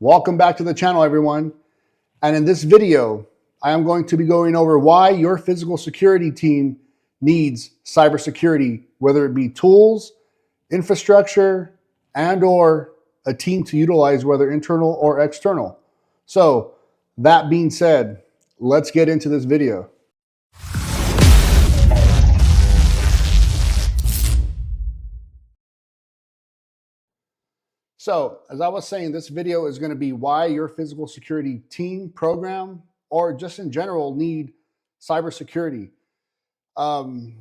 Welcome back to the channel, everyone. And in this video, I am going to be going over why your physical security team needs cybersecurity, whether it be tools, infrastructure, and or a team to utilize, whether internal or external. So that being said, let's get into this video. So, as I was saying, this video is going to be why your physical security team, program, or just in general need cybersecurity. Um,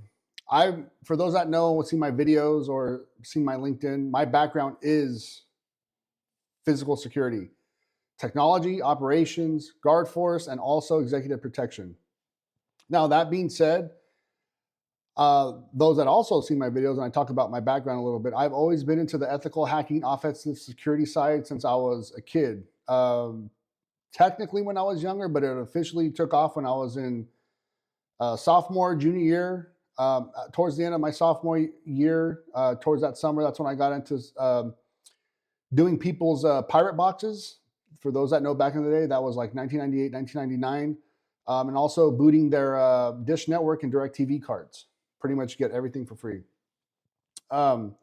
for those that know, seen my videos or seen my LinkedIn, my background is physical security, technology, operations, guard force, and also executive protection. Now, that being said, those that also see my videos and I talk about my background a little bit, I've always been into the ethical hacking, offensive security side since I was a kid. Technically when I was younger, but it officially took off when I was in sophomore, junior year. Towards the end of my sophomore year, towards that summer, that's when I got into doing people's pirate boxes. For those that know, back in the day, that was like 1998, 1999, and also booting their Dish Network and DirecTV cards. Pretty much get everything for free. So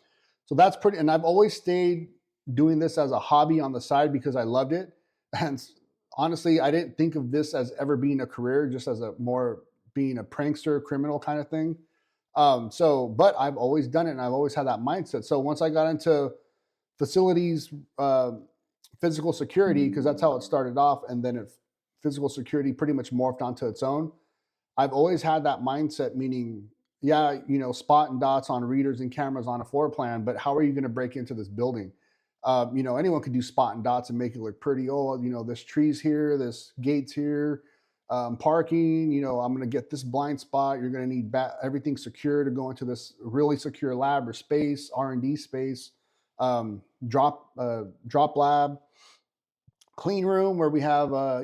that's pretty, and I've always stayed doing this as a hobby on the side because I loved it. And honestly, I didn't think of this as ever being a career, just as a more being a prankster, criminal kind of thing. But I've always done it and I've always had that mindset. So once I got into facilities, physical security, because that's how it started off, and then physical security pretty much morphed onto its own. I've always had that mindset, meaning, yeah, spot and dots on readers and cameras on a floor plan, but how are you going to break into this building? Anyone could do spot and dots and make it look pretty. Oh, this tree's here, this gate's here, parking. I'm going to get this blind spot. You're going to need everything secure to go into this really secure lab or space, R&D space, drop lab, clean room where we have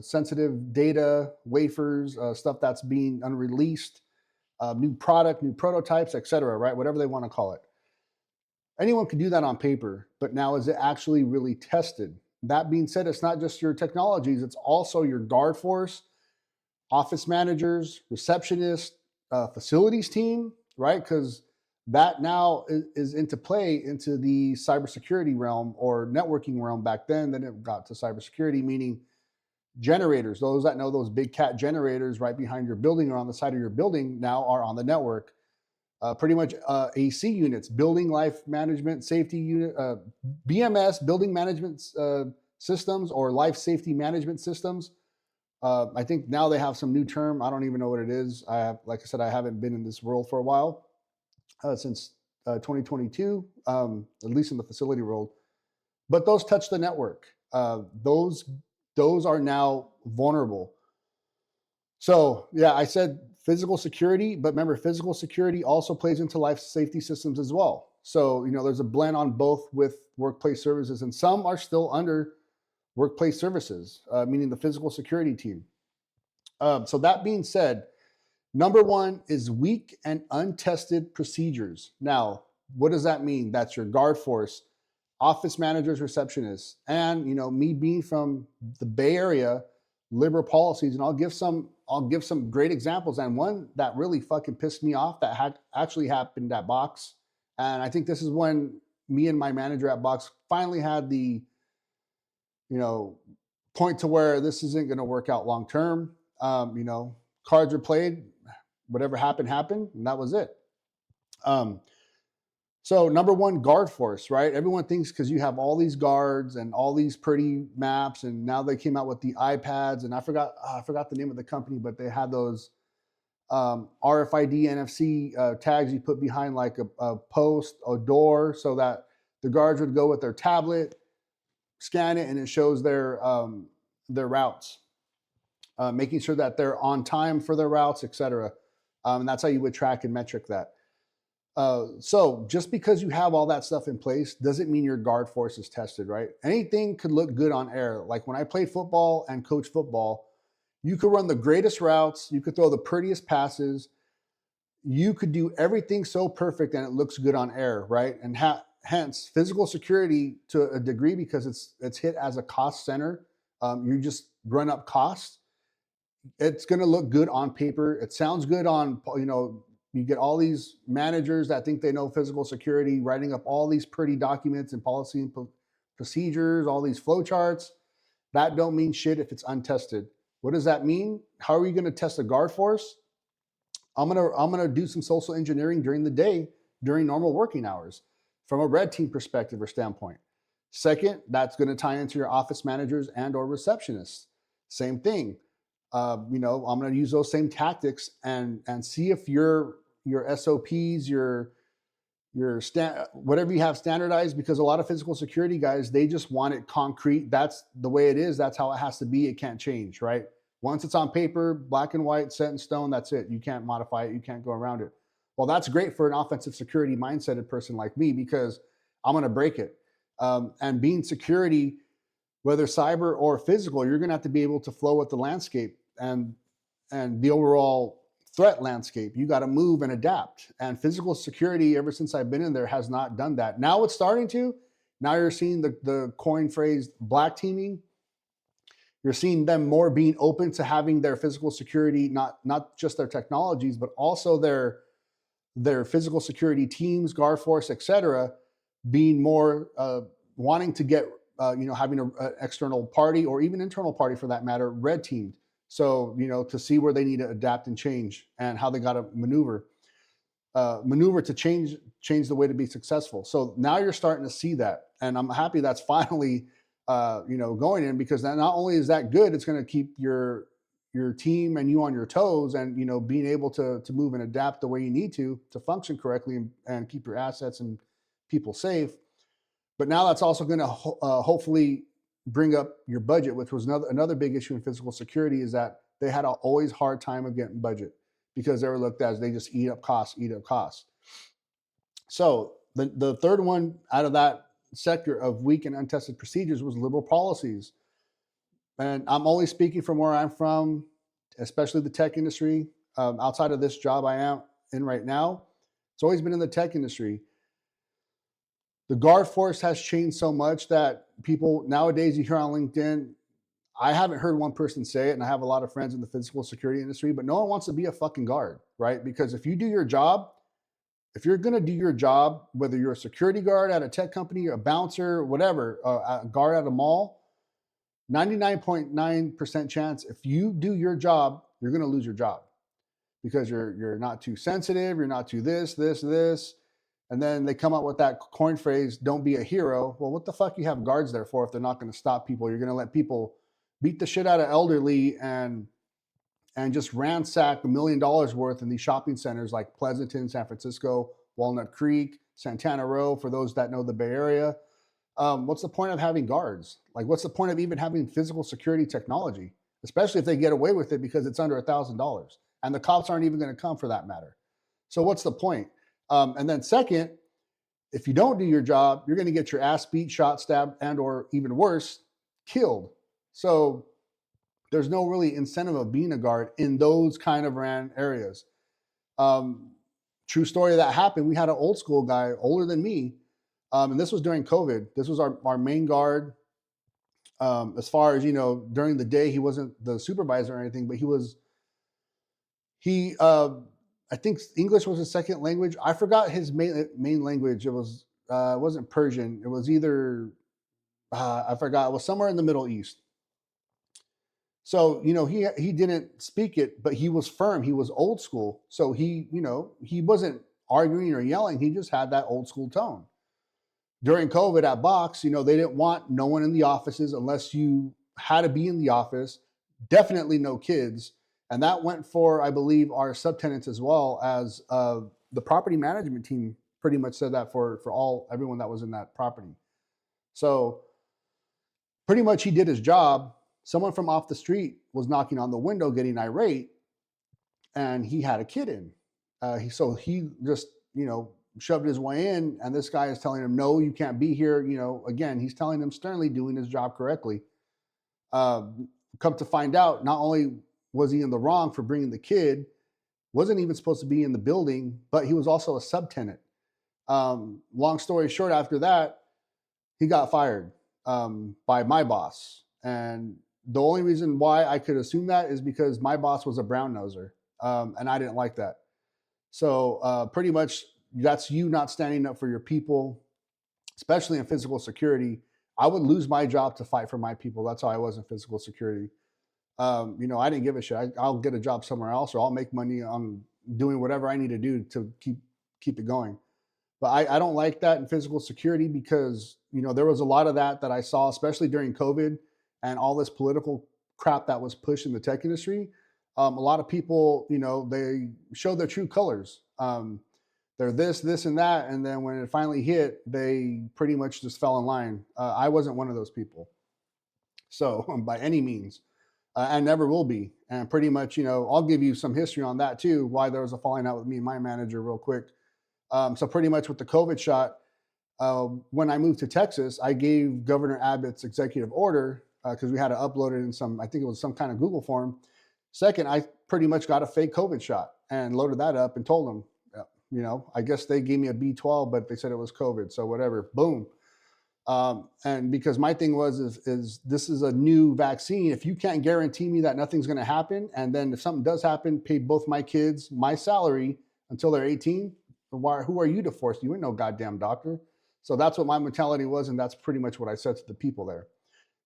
sensitive data, wafers, stuff that's being unreleased, new product, new prototypes, etc. Right, whatever they want to call it. Anyone can do that on paper, but now is it actually really tested? That being said, it's not just your technologies; it's also your guard force, office managers, receptionists, facilities team, right? Because that now is into play into the cybersecurity realm or networking realm back then. Then it got to cybersecurity, meaning generators. Those that know those big cat generators right behind your building or on the side of your building now are on the network. Pretty much AC units, building life management safety unit, BMS, building management systems or life safety management systems. I think now they have some new term. I don't even know what it is. Like I said, I haven't been in this world for a while, since 2022, at least in the facility world. But those touch the network. Those are now vulnerable. So yeah, I said physical security, but remember, physical security also plays into life safety systems as well. So there's a blend on both with workplace services, and some are still under workplace services, meaning the physical security team. So that being said, number one is weak and untested procedures. Now, what does that mean? That's your guard force, office managers, receptionists, and me being from the Bay Area, liberal policies, and I'll give some great examples. And one that really fucking pissed me off that actually happened at Box, and I think this is when me and my manager at Box finally had the point to where this isn't going to work out long term. Cards are played, whatever happened, and that was it. So number one, guard force, right? Everyone thinks because you have all these guards and all these pretty maps, and now they came out with the iPads, and I forgot the name of the company, but they had those RFID NFC tags you put behind like a post, a door, so that the guards would go with their tablet, scan it, and it shows their routes, making sure that they're on time for their routes, etc. And that's how you would track and metric that. So just because you have all that stuff in place doesn't mean your guard force is tested, right? Anything could look good on air. Like when I played football and coached football, you could run the greatest routes, you could throw the prettiest passes, you could do everything so perfect and it looks good on air, right? And hence physical security to a degree, because it's hit as a cost center. You just run up costs. It's going to look good on paper. It sounds good on, you get all these managers that think they know physical security writing up all these pretty documents and policy and procedures, all these flow charts. That don't mean shit if it's untested. What does that mean? How are you going to test a guard force? I'm gonna do some social engineering during the day, during normal working hours, from a red team perspective or standpoint. Second, that's going to tie into your office managers and or receptionists. Same thing. I'm going to use those same tactics and see if your SOPs, whatever you have standardized, because a lot of physical security guys, they just want it concrete. That's the way it is. That's how it has to be. It can't change, right? Once it's on paper, black and white, set in stone, that's it. You can't modify it. You can't go around it. Well, that's great for an offensive security mindseted person like me, because I'm going to break it. And being security, whether cyber or physical, you're going to have to be able to flow with the landscape and the overall threat landscape. You got to move and adapt. And physical security, ever since I've been in there, has not done that. Now it's starting to. Now you're seeing the coin phrase black teaming. You're seeing them more being open to having their physical security, not just their technologies, but also their physical security teams, guard force, etc., being more wanting to get having an external party or even internal party for that matter, red teamed. So to see where they need to adapt and change and how they got to maneuver to change the way to be successful. So now you're starting to see that, and I'm happy that's finally going in, because that not only is that good, it's going to keep your team and you on your toes, and being able to move and adapt the way you need to function correctly and keep your assets and people safe. But now that's also going to hopefully bring up your budget, which was another big issue in physical security, is that they had an always hard time of getting budget, because they were looked at as they just eat up costs. So the third one out of that sector of weak and untested procedures was liberal policies. And I'm only speaking from where I'm from, especially the tech industry. Outside of this job I am in right now, it's always been in the tech industry. The guard force has changed so much that people nowadays, you hear on LinkedIn, I haven't heard one person say it, and I have a lot of friends in the physical security industry, but no one wants to be a fucking guard, right? Because if you do your job, if you're going to do your job, whether you're a security guard at a tech company, a bouncer, whatever, a guard at a mall, 99.9% chance, if you do your job, you're going to lose your job, because you're not too sensitive, you're not too this. And then they come up with that coin phrase, don't be a hero. Well, what the fuck you have guards there for if they're not going to stop people? You're going to let people beat the shit out of elderly and just ransack $1 million worth in these shopping centers like Pleasanton, San Francisco, Walnut Creek, Santana Row, for those that know the Bay Area. What's the point of having guards? Like, what's the point of even having physical security technology, especially if they get away with it because it's under $1,000 and the cops aren't even going to come for that matter? So what's the point? And then second, if you don't do your job, you're going to get your ass beat, shot, stabbed, and or even worse, killed. So there's no really incentive of being a guard in those kind of ran areas. True story that happened. We had an old school guy, older than me, and this was during COVID. This was our main guard. As far as during the day, he wasn't the supervisor or anything, but he I think English was his second language. I forgot his main language. It wasn't Persian. It was either I forgot. It was somewhere in the Middle East. So he didn't speak it, but he was firm. He was old school. So he wasn't arguing or yelling. He just had that old school tone. During COVID at Box, they didn't want no one in the offices unless you had to be in the office. Definitely no kids. And that went for, I believe, our subtenants as well, as the property management team pretty much said that for everyone that was in that property. So pretty much he did his job. Someone from off the street was knocking on the window getting irate, and he had a kid in. So he just, shoved his way in, and this guy is telling him, no, you can't be here. Again, he's telling him sternly, doing his job correctly. Come to find out, not only was he in the wrong for bringing the kid, wasn't even supposed to be in the building, but he was also a subtenant. Long story short, after that, he got fired by my boss. And the only reason why I could assume that is because my boss was a brown noser, and I didn't like that. So pretty much that's you not standing up for your people, especially in physical security. I would lose my job to fight for my people. That's how I was in physical security. I didn't give a shit. I'll get a job somewhere else, or I'll make money on doing whatever I need to do to keep it going. But I don't like that in physical security because there was a lot of that I saw, especially during COVID and all this political crap that was pushed in the tech industry. A lot of people, they show their true colors. They're this, and that, and then when it finally hit, they pretty much just fell in line. I wasn't one of those people, so by any means, and never will be. And pretty much, I'll give you some history on that too. Why there was a falling out with me and my manager, real quick. So pretty much with the COVID shot, when I moved to Texas, I gave Governor Abbott's executive order because we had to upload it in some, I think it was some kind of Google form. Second, I pretty much got a fake COVID shot and loaded that up and told them, I guess they gave me a B12, but they said it was COVID. So whatever, boom. And because my thing is this is a new vaccine. If you can't guarantee me that nothing's going to happen, and then if something does happen, pay both my kids my salary until they're 18. Who are you to force? You ain't no goddamn doctor. So that's what my mentality was, and that's pretty much what I said to the people there.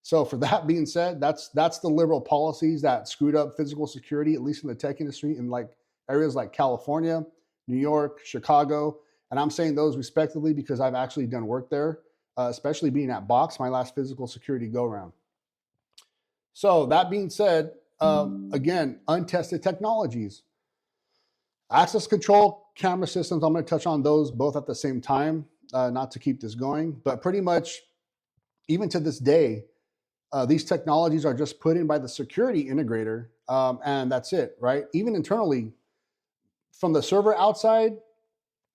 So for that being said, that's the liberal policies that screwed up physical security, at least in the tech industry, in like areas like California, New York, Chicago. And I'm saying those respectively because I've actually done work there, especially being at Box, my last physical security go round. So that being said, again, untested technologies. Access control camera systems, I'm going to touch on those both at the same time, not to keep this going. But pretty much, even to this day, these technologies are just put in by the security integrator, and that's it, right? Even internally, from the server outside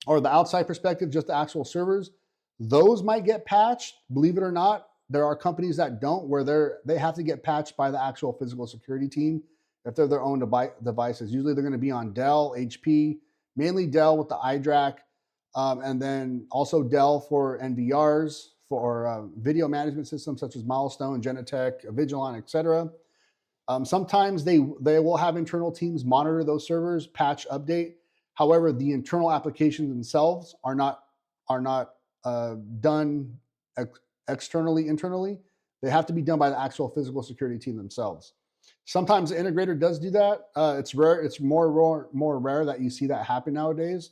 or the outside perspective, just the actual servers, those might get patched. Believe it or not, there are companies that don't, where they have to get patched by the actual physical security team if they're their own devices. Usually they're going to be on Dell, HP, mainly Dell with the iDRAC, and then also Dell for NVRs, for video management systems such as Milestone, Genetec, Vigilon, etc. Sometimes they will have internal teams monitor those servers, patch, update. However, the internal applications themselves are not done externally, internally. They have to be done by the actual physical security team themselves. Sometimes the integrator does do that. It's rare. It's more rare that you see that happen nowadays.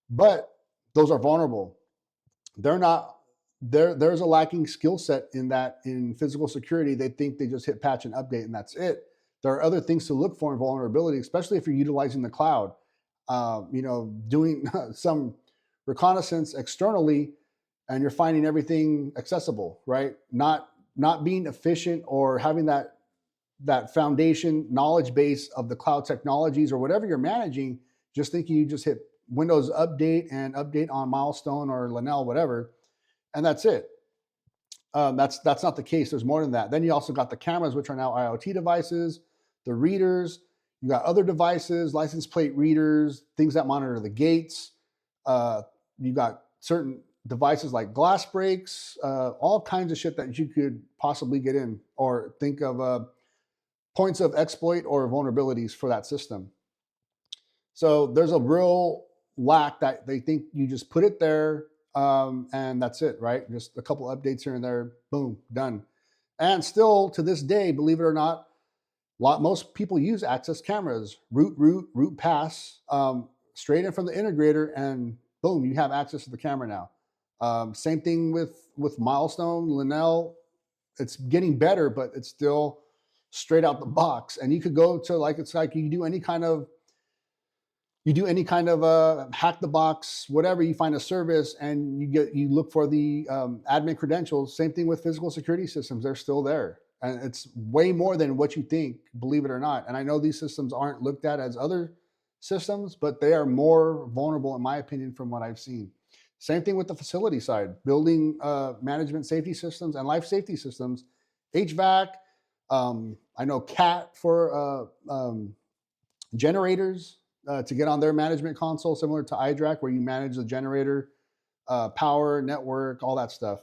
But those are vulnerable. They're not. There's a lacking skill set in physical security. They think they just hit patch and update and that's it. There are other things to look for in vulnerability, especially if you're utilizing the cloud. Doing some reconnaissance externally, and you're finding everything accessible, right? Not being efficient or having that foundation knowledge base of the cloud technologies or whatever you're managing, just thinking you just hit Windows update and update on Milestone or Linnell, whatever, and that's it. That's not the case. There's more than that. Then you also got the cameras, which are now IoT devices, the readers. You got other devices, license plate readers, things that monitor the gates. You got certain devices like glass breaks, all kinds of shit that you could possibly get in or think of points of exploit or vulnerabilities for that system. So there's a real lack that they think you just put it there and that's it, right? Just a couple updates here and there, boom, done. And still to this day, believe it or not, most people use access cameras, root pass, straight in from the integrator, and boom, you have access to the camera now. Same thing with Milestone, Linnell. It's getting better, but it's still straight out the box. And you could go to it's like you do any kind of hack the box, whatever. You find a service and you look for the admin credentials. Same thing with physical security systems; they're still there, and it's way more than what you think, believe it or not. And I know these systems aren't looked at as other systems, but they are more vulnerable, in my opinion, from what I've seen. Same thing with the facility side, building management safety systems and life safety systems, HVAC. I know CAT for generators. To get on their management console, similar to iDRAC, where you manage the generator power, network, all that stuff.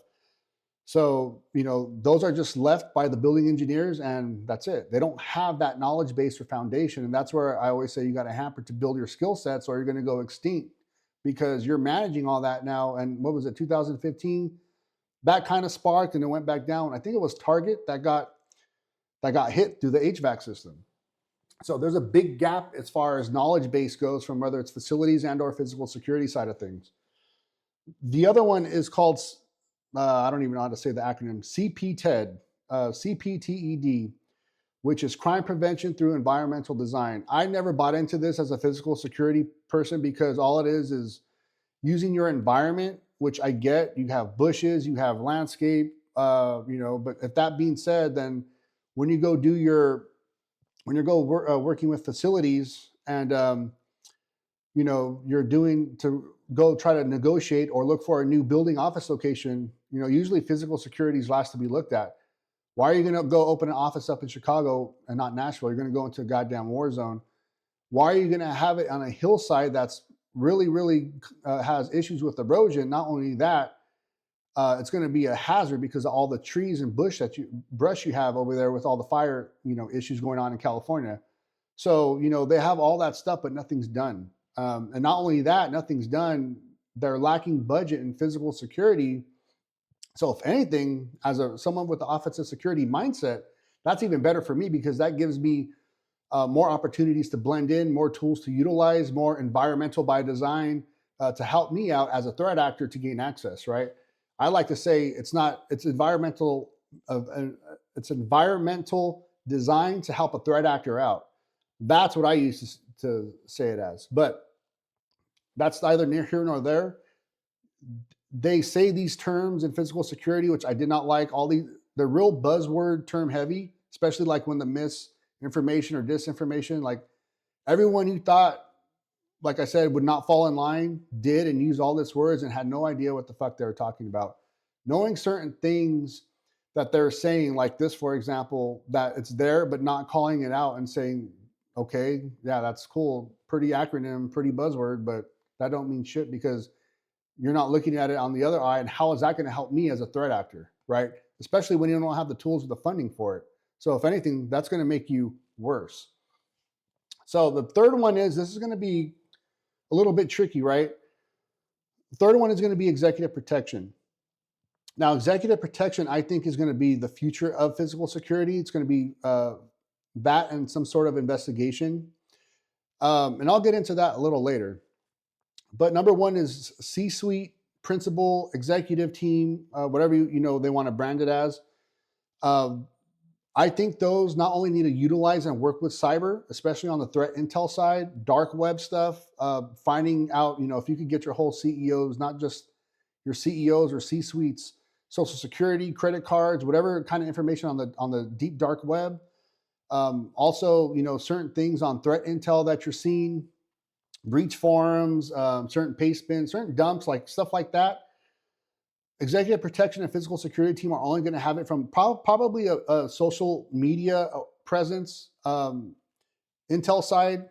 So, those are just left by the building engineers, and that's it. They don't have that knowledge base or foundation. And that's where I always say you got to hamper to build your skill sets or you're going to go extinct because you're managing all that now. And what was it, 2015? That kind of sparked and it went back down. I think it was Target that got hit through the HVAC system. So there's a big gap as far as knowledge base goes from whether it's facilities and or physical security side of things. The other one is called, I don't even know how to say the acronym, CPTED, CPTED, which is crime prevention through environmental design. I never bought into this as a physical security person because all it is using your environment, which I get. You have bushes, you have landscape, but if that being said, then when you go do your, when you go working with facilities and you're doing to go try to negotiate or look for a new building office location, usually physical security is last to be looked at. Why are you going to go open an office up in Chicago and not Nashville? You're going to go into a goddamn war zone. Why are you going to have it on a hillside that's really, really has issues with erosion? Not only that, it's going to be a hazard because of all the trees and brush you have over there with all the fire, issues going on in California. So, they have all that stuff, but nothing's done. And not only that, nothing's done. They're lacking budget and physical security. So, if anything, as someone with the offensive security mindset, that's even better for me because that gives me more opportunities to blend in, more tools to utilize, more environmental by design to help me out as a threat actor to gain access. Right? I like to say it's environmental. It's environmental design to help a threat actor out. That's what I used to say it as. But that's neither near here nor there. They say these terms in physical security, which I did not like. They're real buzzword term heavy, especially like when the misinformation or disinformation, like everyone who thought, like I said, would not fall in line did and used all these words and had no idea what the fuck they were talking about. Knowing certain things that they're saying, like this, for example, that it's there, but not calling it out and saying, okay, yeah, that's cool. Pretty acronym, pretty buzzword, but that don't mean shit because you're not looking at it on the other eye. And how is that going to help me as a threat actor, right? Especially when you don't have the tools or the funding for it. So if anything, that's going to make you worse. So the third one is, this is going to be a little bit tricky, right? The third one is going to be executive protection. Now, executive protection, I think, is going to be the future of physical security. It's going to be that and some sort of investigation. And I'll get into that a little later. But number one is C-suite, principal, executive team, whatever they want to brand it as. I think those not only need to utilize and work with cyber, especially on the threat intel side, dark web stuff, finding out, if you could get your whole CEOs, not just your CEOs or C-suites, social security, credit cards, whatever kind of information on the deep dark web. Also, certain things on threat intel that you're seeing, breach forums, certain pay spins, certain dumps, like stuff like that. Executive protection and physical security team are only going to have it from probably a social media presence, intel side,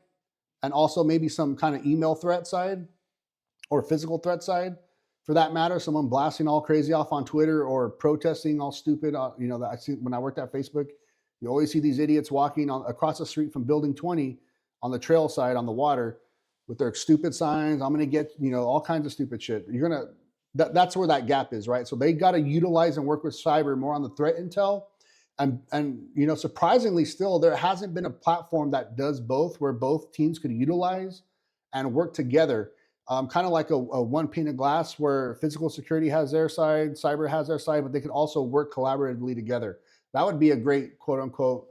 and also maybe some kind of email threat side or physical threat side, for that matter. Someone blasting all crazy off on Twitter or protesting all stupid. That I see when I worked at Facebook. You always see these idiots walking across the street from Building 20 on the trail side on the water with their stupid signs. I'm going to get all kinds of stupid shit. That's where that gap is, right? So they got to utilize and work with cyber more on the threat intel. And surprisingly still, there hasn't been a platform that does both, where both teams could utilize and work together. Kind of like a one pane of glass where physical security has their side, cyber has their side, but they could also work collaboratively together. That would be a great quote unquote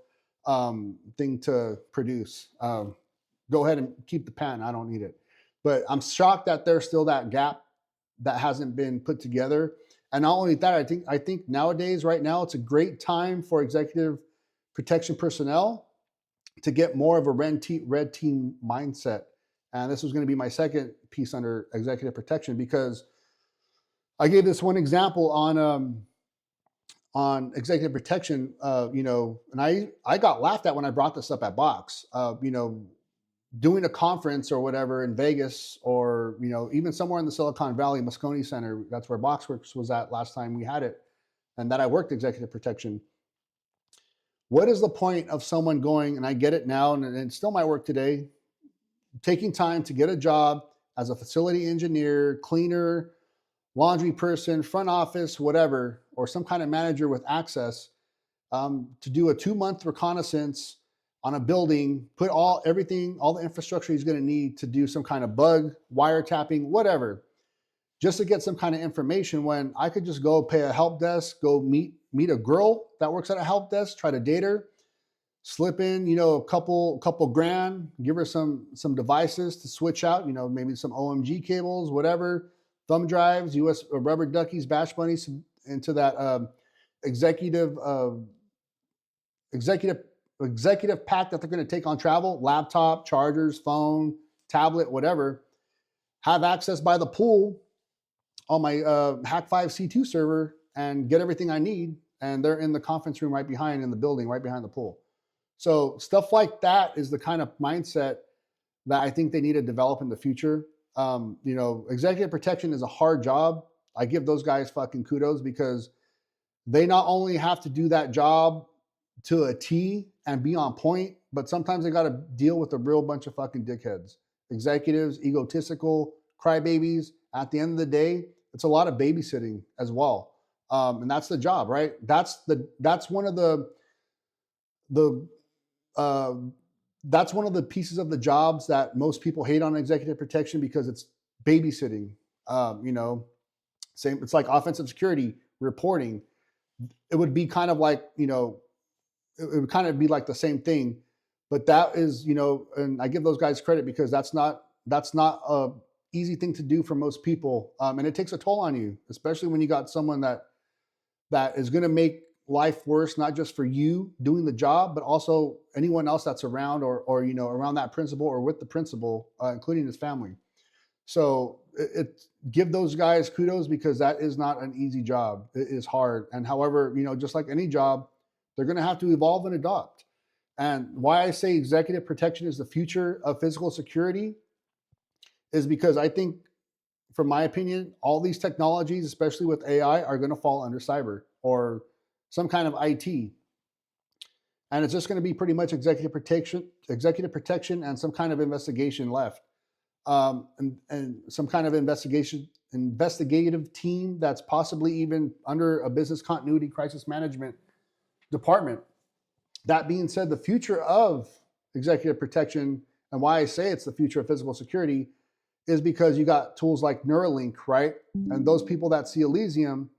thing to produce. Go ahead and keep the patent. I don't need it. But I'm shocked that there's still that gap that hasn't been put together. And not only that, I think nowadays, right now, it's a great time for executive protection personnel to get more of a red team mindset. And this was going to be my second piece under executive protection, because I gave this one example on executive protection, and I got laughed at when I brought this up at Box. doing a conference or whatever in Vegas, or even somewhere in the Silicon Valley, Moscone Center. That's where Boxworks was at last time we had it, and that I worked executive protection. What is the point of someone going, and I get it now, and it still might work today, taking time to get a job as a facility engineer, cleaner, laundry person, front office, whatever, or some kind of manager with access, to do a 2-month reconnaissance on a building, put everything, all the infrastructure he's going to need to do some kind of bug, wiretapping, whatever, just to get some kind of information, when I could just go pay a help desk, go meet a girl that works at a help desk, try to date her, slip in, a couple grand, give her some devices to switch out, maybe some OMG cables, whatever, thumb drives, US rubber duckies, bash bunnies into that executive executive executive pack that they're going to take on travel, laptop, chargers, phone, tablet, whatever, have access by the pool on my Hack5 C2 server and get everything I need. And they're in the conference room right behind, in the building, right behind the pool. So stuff like that is the kind of mindset that I think they need to develop in the future. Executive protection is a hard job. I give those guys fucking kudos, because they not only have to do that job to a T and be on point, but sometimes they got to deal with a real bunch of fucking dickheads, executives, egotistical crybabies. At the end of the day, it's a lot of babysitting as well, and that's the job, right? That's one of the uh, that's one of the pieces of the jobs that most people hate on executive protection, because it's babysitting. Same. It's like offensive security reporting. It would be kind of like, it would kind of be like the same thing, but that is, and I give those guys credit, because that's not a easy thing to do for most people, and it takes a toll on you, especially when you got someone that is going to make life worse, not just for you doing the job, but also anyone else that's around, or around that principal or with the principal, including his family. So give those guys kudos, because that is not an easy job. It is hard. And however, just like any job, they're going to have to evolve and adopt. And why I say executive protection is the future of physical security is because I think, from my opinion, all these technologies, especially with AI, are going to fall under cyber or some kind of IT. And it's just going to be pretty much executive protection and some kind of investigation left. And some kind of investigative team that's possibly even under a business continuity crisis management department. That being said, the future of executive protection, and why I say it's the future of physical security, is because you got tools like Neuralink, right? And those people that see Elysium,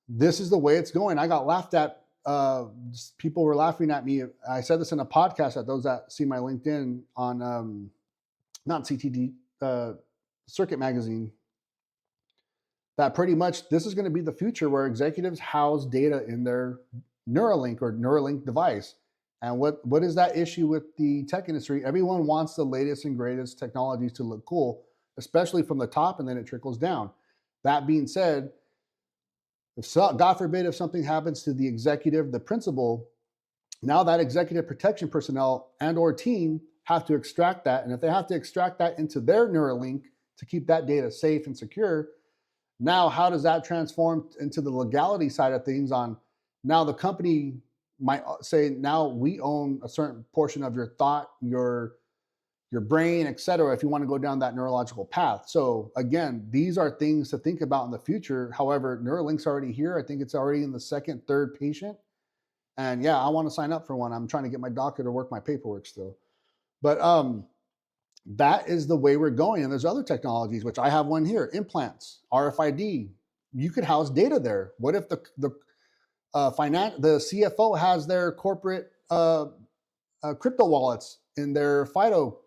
this is the way it's going. I got laughed at. People were laughing at me. I said this in a podcast, at those that see my LinkedIn on not CTD, Circuit Magazine, that pretty much this is going to be the future, where executives house data in their Neuralink device. And what is that issue with the tech industry? Everyone wants the latest and greatest technologies to look cool, especially from the top, and then it trickles down. That being said, God forbid, if something happens to the executive, the principal, now that executive protection personnel and or team have to extract that. And if they have to extract that into their Neuralink to keep that data safe and secure, now how does that transform into the legality side of things? On now the company might say, now we own a certain portion of your thought, your brain, et cetera, if you want to go down that neurological path. So again, these are things to think about in the future. However, Neuralink's already here. I think it's already in the second, third patient. And yeah, I want to sign up for one. I'm trying to get my doctor to work my paperwork still. But that is the way we're going. And there's other technologies, which I have one here, implants, RFID. You could house data there. What if the CFO has their corporate crypto wallets in their FIDO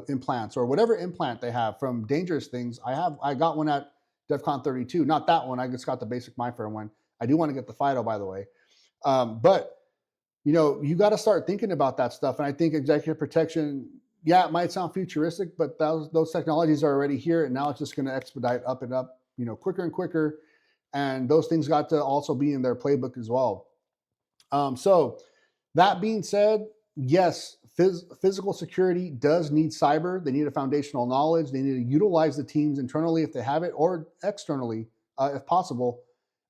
implants, or whatever implant they have from Dangerous Things? I got one at DEFCON 32. Not that one. I just got the basic MyFair one. I do want to get the FIDO, by the way. But you got to start thinking about that stuff. And I think executive protection, yeah, it might sound futuristic, but those technologies are already here, and now it's just going to expedite up and up, quicker and quicker. And those things got to also be in their playbook as well. So that being said, yes, Physical security does need cyber. They need a foundational knowledge. They need to utilize the teams internally if they have it, or externally if possible.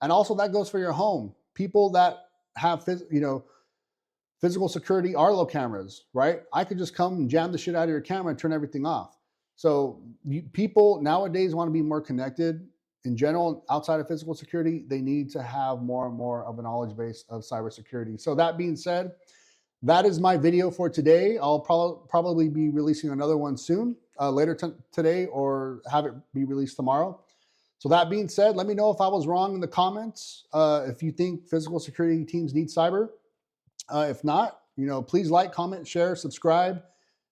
And also that goes for your home. People that have physical security Arlo cameras, right? I could just come and jam the shit out of your camera and turn everything off. So people nowadays want to be more connected in general. Outside of physical security, they need to have more and more of a knowledge base of cybersecurity. So that being said, that is my video for today. I'll probably be releasing another one soon, later today, or have it be released tomorrow. So that being said, let me know if I was wrong in the comments. If you think physical security teams need cyber. If not, please like, comment, share, subscribe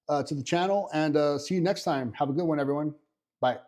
to the channel, and see you next time. Have a good one, everyone. Bye.